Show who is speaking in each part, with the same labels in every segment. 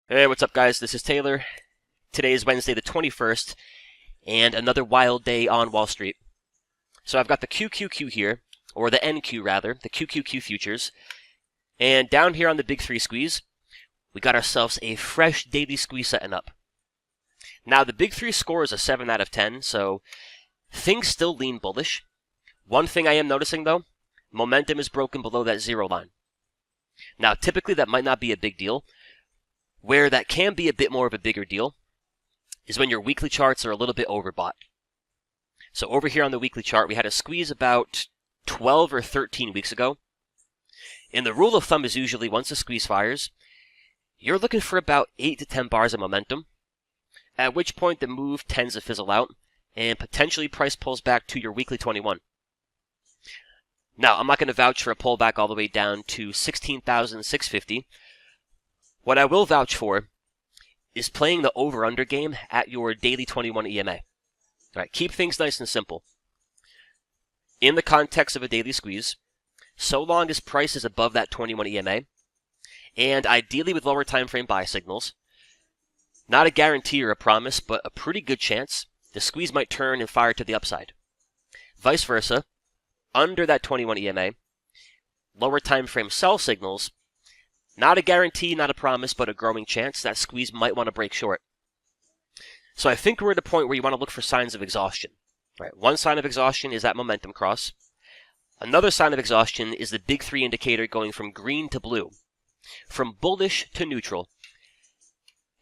Speaker 1: Hey, what's up, guys? This is Taylor. Today is Wednesday the 21st, and another wild day on Wall Street. So I've got the QQQ here, or the NQ rather, the QQQ futures. And down here on the Big 3 squeeze, we got ourselves a fresh daily squeeze setting up. Now, the Big 3 score is a 7 out of 10, so things still lean bullish. One thing I am noticing, though, momentum is broken below that zero line. Now, typically that might not be a big deal. Where that can be a bit more of a bigger deal is when your weekly charts are a little bit overbought. So over here on the weekly chart, we had a squeeze about 12 or 13 weeks ago. And the rule of thumb is usually once a squeeze fires, you're looking for about 8 to 10 bars of momentum, at which point the move tends to fizzle out and potentially price pulls back to your weekly 21. Now, I'm not going to vouch for a pullback all the way down to 16,650. What I will vouch for is playing the over-under game at your daily 21 EMA. All right, keep things nice and simple. In the context of a daily squeeze, so long as price is above that 21 EMA, and ideally with lower time frame buy signals, not a guarantee or a promise, but a pretty good chance the squeeze might turn and fire to the upside. Vice versa, under that 21 EMA, lower time frame sell signals, not a guarantee, not a promise, but a growing chance that squeeze might want to break short. So I think we're at a point where you want to look for signs of exhaustion. Right? One sign of exhaustion is that momentum cross. Another sign of exhaustion is the Big 3 indicator going from green to blue, from bullish to neutral.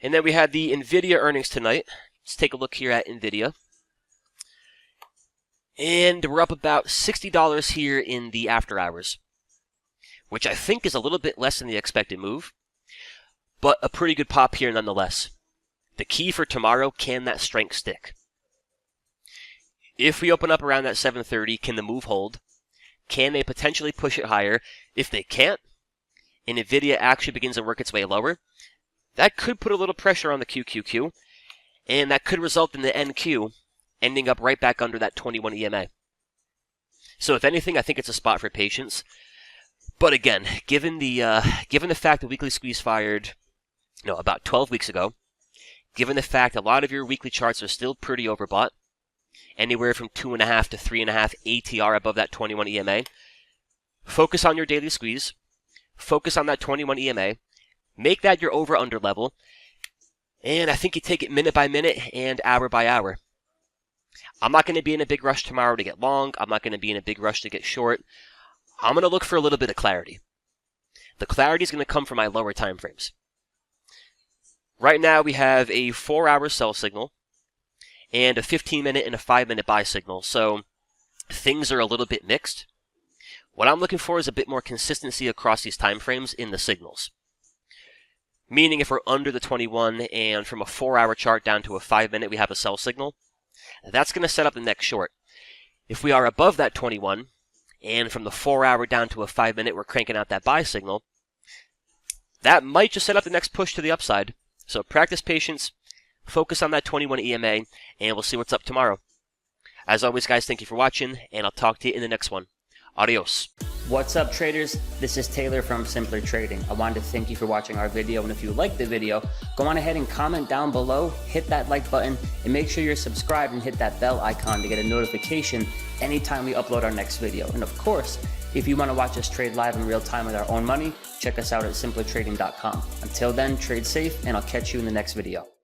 Speaker 1: And then we had the Nvidia earnings tonight. Let's take a look here at Nvidia. And we're up about $60 here in the after hours, which I think is a little bit less than the expected move, but a pretty good pop here nonetheless. The key for tomorrow, can that strength stick? If we open up around that 730, can the move hold? Can they potentially push it higher? If they can't, and Nvidia actually begins to work its way lower, that could put a little pressure on the QQQ, and that could result in the NQ ending up right back under that 21 EMA. So if anything, I think it's a spot for patience. But again, given the fact the weekly squeeze fired, about 12 weeks ago, given the fact a lot of your weekly charts are still pretty overbought, anywhere from 2.5 to 3.5 ATR above that 21 EMA, focus on your daily squeeze, focus on that 21 EMA, make that your over-under level, and I think you take it minute by minute and hour by hour. I'm not going to be in a big rush tomorrow to get long. I'm not going to be in a big rush to get short. I'm going to look for a little bit of clarity. The clarity is going to come from my lower time frames. Right now, we have a 4-hour sell signal and a 15-minute and a 5-minute buy signal, so things are a little bit mixed. What I'm looking for is a bit more consistency across these time frames in the signals. Meaning if we're under the 21 and from a 4-hour chart down to a 5-minute, we have a sell signal, that's going to set up the next short. If we are above that 21, and from the 4-hour down to a 5-minute, we're cranking out that buy signal, that might just set up the next push to the upside. So practice patience, focus on that 21 EMA, and we'll see what's up tomorrow. As always, guys, thank you for watching, and I'll talk to you in the next one. Adios.
Speaker 2: What's up, traders? This is Taylor from Simpler Trading. I wanted to thank you for watching our video, and if you liked the video, go on ahead and comment down below, hit that like button, and make sure you're subscribed and hit that bell icon to get a notification anytime we upload our next video. And of course, if you want to watch us trade live in real time with our own money, check us out at simplertrading.com. Until then, trade safe, and I'll catch you in the next video.